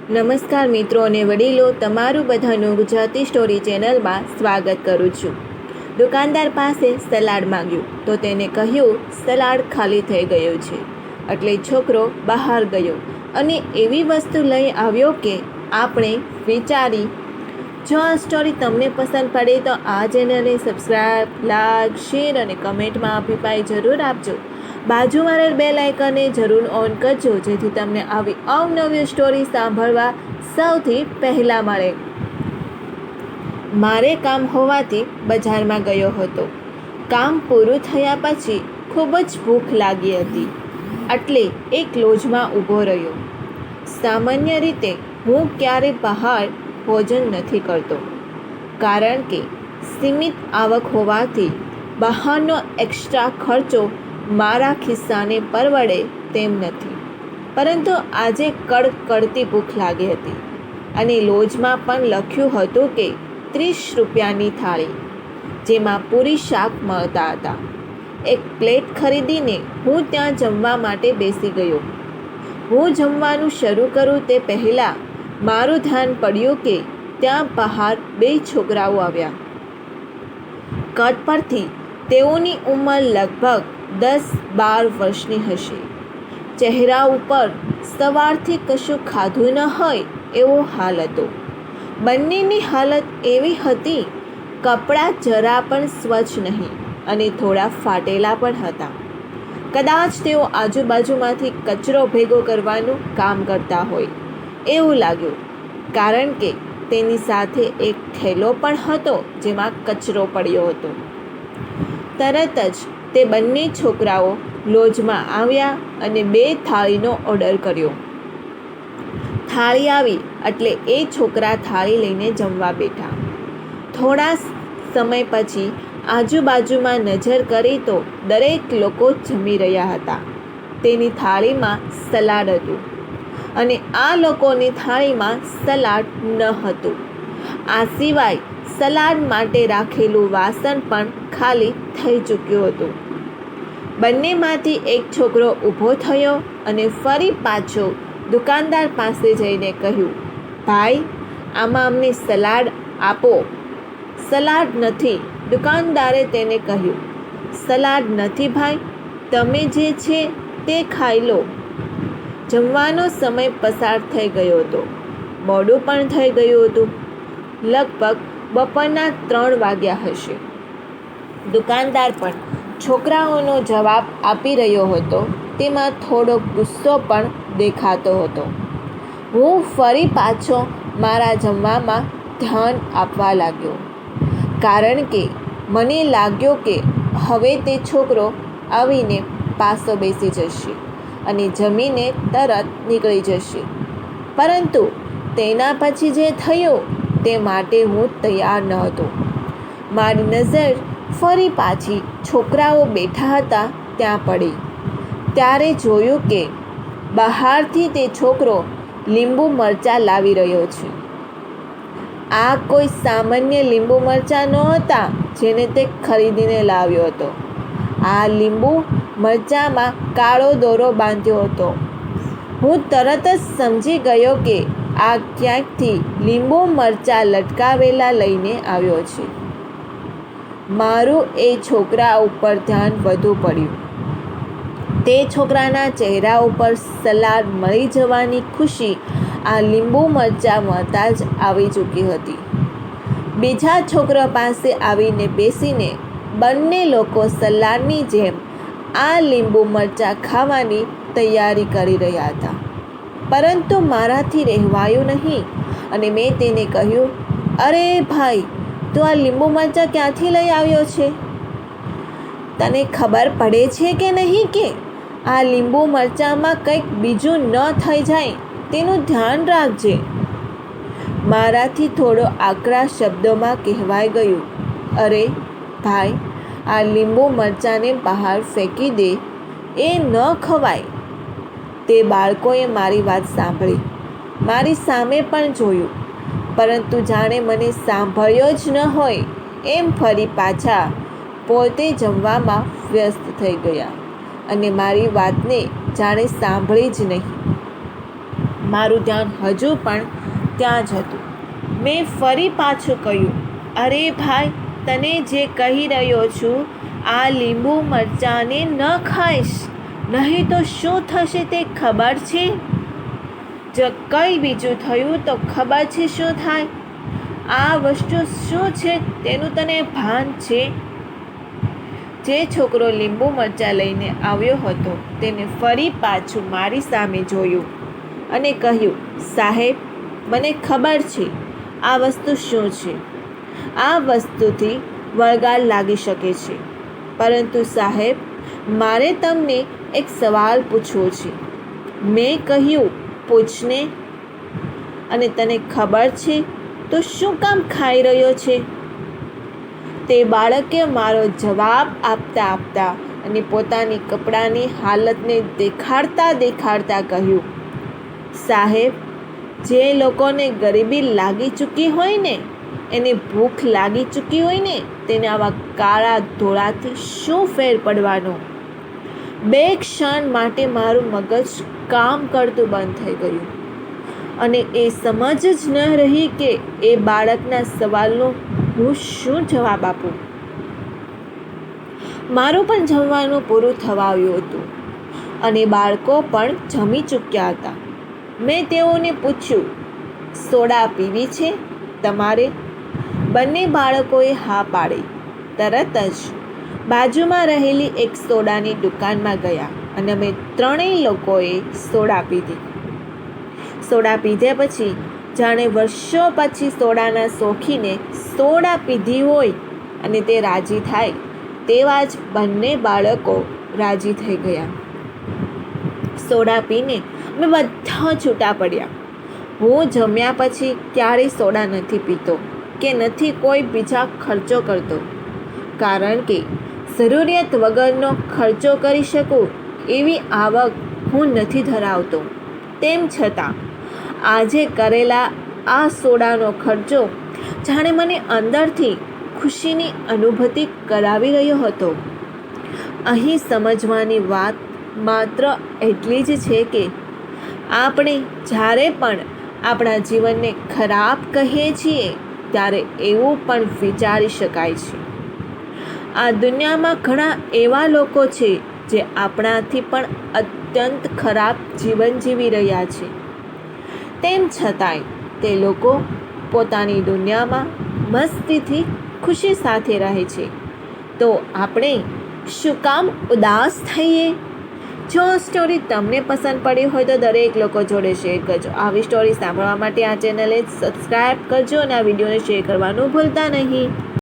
નમસ્કાર મિત્રો અને વડીલો, તમારું બધાનું ગુજરાતી સ્ટોરી ચેનલમાં સ્વાગત કરું છું. દુકાનદાર પાસે સલાડ માંગ્યું તો તેને કહ્યું સલાડ ખાલી થઈ ગયું છે. એટલે છોકરો બહાર ગયો અને એવી વસ્તુ લઈ આવ્યો કે આપણે વિચારી. જો આ સ્ટોરી તમને પસંદ પડે તો આ ચેનલને સબસ્ક્રાઈબ, લાઈક, શેર અને કમેન્ટમાં અભિપ્રાય જરૂર આપજો. બાજુમાં બેલ આઇકનને જરૂર ઓન કરજો જેથી તમને આવી અવનવી સ્ટોરી સાંભળવા સૌથી પહેલાં મળે. મારે કામ હોવાથી બજારમાં ગયો હતો. કામ પૂરું થયા પછી ખૂબ જ ભૂખ લાગી હતી એટલે એક લોજમાં ઊભો રહ્યો. સામાન્ય રીતે હું ક્યારે બહાર ભોજન નથી કરતો કારણ કે સીમિત આવક હોવાથી બહારનો એક્સ્ટ્રા ખર્ચો મારા ખિસ્સાને પરવડે તેમ નથી. પરંતુ આજે કડકડતી ભૂખ લાગી હતી અને લોજમાં પણ લખ્યું હતું કે 30 રૂપિયાની થાળી, જેમાં પૂરી શાક મળતા હતા. એક પ્લેટ ખરીદીને હું ત્યાં જમવા માટે બેસી ગયો. હું જમવાનું શરૂ કરું તે પહેલાં મારું ધ્યાન પડ્યું કે ત્યાં બહાર 2 છોકરાઓ આવ્યા. કદ પરથી તેઓની ઉંમર લગભગ 10-12 વર્ષની હશે. ચહેરા ઉપર સવારથી કશું ખાધું ન હોય એવો હાલ હતો. બંનેની હાલત એવી હતી, કપડાં જરા પણ સ્વચ્છ નહીં અને થોડા ફાટેલા પણ હતા. કદાચ તેઓ આજુબાજુમાંથી કચરો ભેગો કરવાનું કામ કરતા હોય એવું લાગ્યું, કારણ કે તેની સાથે એક થેલો પણ હતો જેમાં કચરો પડ્યો હતો. તરત જ તે બંને છોકરાઓ લોજમાં આવ્યા અને 2 થાળીનો ઓર્ડર કર્યો. થાળી આવી એટલે એ છોકરા થાળી લઈને જમવા બેઠા. થોડા સમય પછી આજુબાજુમાં નજર કરી તો દરેક લોકો જમી રહ્યા હતા. તેની થાળીમાં સલાડ હતું અને આ લોકોની થાળીમાં સલાડ ન હતું. આ સિવાય સલાડ માટે રાખેલું વાસણ પણ ખાલી થઈ ચૂક્યું હતું. બંનેમાંથી એક છોકરો ઊભો થયો અને ફરી પાછો દુકાનદાર પાસે જઈને કહ્યું, ભાઈ, આમાં અમને સલાડ આપો. સલાડ નથી, દુકાનદારે તેને કહ્યું. સલાડ નથી ભાઈ, તમે જે છે તે ખાઈ લો. જમવાનો સમય પસાર થઈ ગયો હતો. મોડું પણ થઈ ગયું હતું. લગભગ બપોરના 3 વાગ્યા હશે. દુકાનદાર પણ છોકરાઓનો જવાબ આપી રહ્યો હતો. તેમાં થોડો ગુસ્સો પણ દેખાતો હતો. હું ફરી પાછો મારા જમવામાં ધ્યાન આપવા લાગ્યો, કારણ કે મને લાગ્યું કે હવે તે છોકરો આવીને પાછો બેસી જશે અને જમીને તરત નીકળી જશે. પરંતુ તેના પછી જે થયું તે માટે હું તૈયાર ન હતો. મારી નજર ફરી પાછી છોકરાઓ બેઠા હતા ત્યાં પડી. ત્યારે જોયું કે બહારથી તે છોકરો લીંબુ મરચાં લાવી રહ્યો છે. આ કોઈ સામાન્ય લીંબુ મરચાં નહોતા જેને તે ખરીદીને લાવ્યો હતો. આ લીંબુ મરચાંમાં કાળો દોરો બાંધ્યો હતો. હું તરત જ સમજી ગયો કે આ ક્યાંકથી લીંબુ મરચાં લટકાવેલા લઈને આવ્યો છે. મારું એ છોકરા ઉપર ધ્યાન વધુ પડ્યું. તે છોકરાના ચહેરા ઉપર સલાડ મળી જવાની ખુશી આ લીંબુ મરચાં મળતા જ આવી ચૂકી હતી. બીજા છોકરા પાસે આવીને બેસીને બંને લોકો સલાડની જેમ આ લીંબુ મરચાં ખાવાની તૈયારી કરી રહ્યા હતા. પરંતુ મારાથી રહેવાયું નહીં અને મેં તેને કહ્યું, અરે ભાઈ, તું આ લીંબુ મરચાં ક્યાંથી લઈ આવ્યો છે? તને ખબર પડે છે કે નહીં કે આ લીંબુ મરચાંમાં કંઈક બીજું ન થઈ જાય તેનું ધ્યાન રાખજે. મારાથી થોડો આકરા શબ્દોમાં કહેવાઈ ગયું, અરે ભાઈ, આ લીંબુ મરચાંને બહાર ફેંકી દે, એ ન ખવાય. તે બાળકોએ મારી વાત સાંભળી, મારી સામે પણ જોયું, પરંતુ જાણે મને સાંભળ્યો જ ન હોય એમ ફરી પાછા પોતે જમવામાં વ્યસ્ત થઈ ગયા અને મારી વાતને જાણે સાંભળી જ નહીં. મારું ધ્યાન હજુ પણ ત્યાં જ હતું. મેં ફરી પાછું કહ્યું, અરે ભાઈ, તને જે કહી રહ્યો છું, આ લીંબુ મરચાંને ન ખાઈશ, નહીં તો શું થશે તે ખબર છે? જો કંઈ બીજું થયું તો ખબર છે શું થાય? આ વસ્તુ શું છે તેનું તને ભાન છે? જે છોકરો લીંબુ મરચાં લઈને આવ્યો હતો તેને ફરી પાછું મારી સામે જોયું અને કહ્યું, સાહેબ, મને ખબર છે આ વસ્તુ શું છે. આ વસ્તુથી વળગાડ લાગી શકે છે, પરંતુ સાહેબ, મારે તમને એક સવાલ પૂછવો છે. મેં કહ્યું, પૂછને. અને તને ખબર છે તો શું કામ ખાઈ રહ્યો છે? તે બાળકે મારો જવાબ આપતા અને પોતાની કપડાની હાલતને દેખાડતા કહ્યું, સાહેબ, જે લોકોને ગરીબી લાગી ચૂકી હોય ને, એને ભૂખ લાગી ચૂકી હોય ને, તેને આવા કાળા ધોળાથી શું ફેર પડવાનો? 2 ક્ષણ માટે મારું મગજ કામ કરતું બંધ થઈ ગયું અને એ સમજ જ ન રહી કે એ બાળકના સવાલનો હું શું જવાબ આપું. મારું પણ જમવાનું પૂરું થવા આવ્યું હતું અને બાળકો પણ જમી ચૂક્યા હતા. મેં તેઓને પૂછ્યું, સોડા પીવી છે તમારે? બંને બાળકોએ હા પાડી. તરત જ બાજુમાં રહેલી એક સોડાની દુકાનમાં ગયા અને અમે 3 લોકોએ સોડા પીધી. સોડા પીધે પછી જાણે વર્ષો પછી સોડાના શોખીને સોડા પીધી હોય અને તે રાજી થાય તેવા જ બંને બાળકો રાજી થઈ ગયા. સોડા પીને અમે બધા છૂટા પડ્યા. હું જમ્યા પછી ક્યારેય સોડા નથી પીતો કે નથી કોઈ બીજા ખર્ચો કરતો, કારણ કે જરૂરિયાત વગરનો ખર્ચો કરી શકું એવી આવક હું નથી ધરાવતો. તેમ છતાં આજે કરેલા આ સોડાનો ખર્ચો જાણે મને અંદરથી ખુશીની અનુભૂતિ કરાવી રહ્યો હતો. અહીં સમજવાની વાત માત્ર એટલી જ છે કે આપણે જ્યારે પણ આપણા જીવનને ખરાબ કહીએ છીએ ત્યારે એવું પણ વિચારી શકાય છે, આ દુનિયામાં ઘણા એવા લોકો છે જે આપણાથી પણ અત્યંત ખરાબ જીવન જીવી રહ્યા છે. તેમ છતાંય તે લોકો પોતાની દુનિયામાં મસ્તીથી ખુશી સાથે રહે છે. તો આપણે શું કામ ઉદાસ થઈએ? જો આ સ્ટોરી તમને પસંદ પડી હોય તો દરેક લોકો જોડે શેર કરજો. આવી સ્ટોરી સાંભળવા માટે આ ચેનલને સબસ્ક્રાઈબ કરજો અને આ વિડીયોને શેર કરવાનું ભૂલતા નહીં.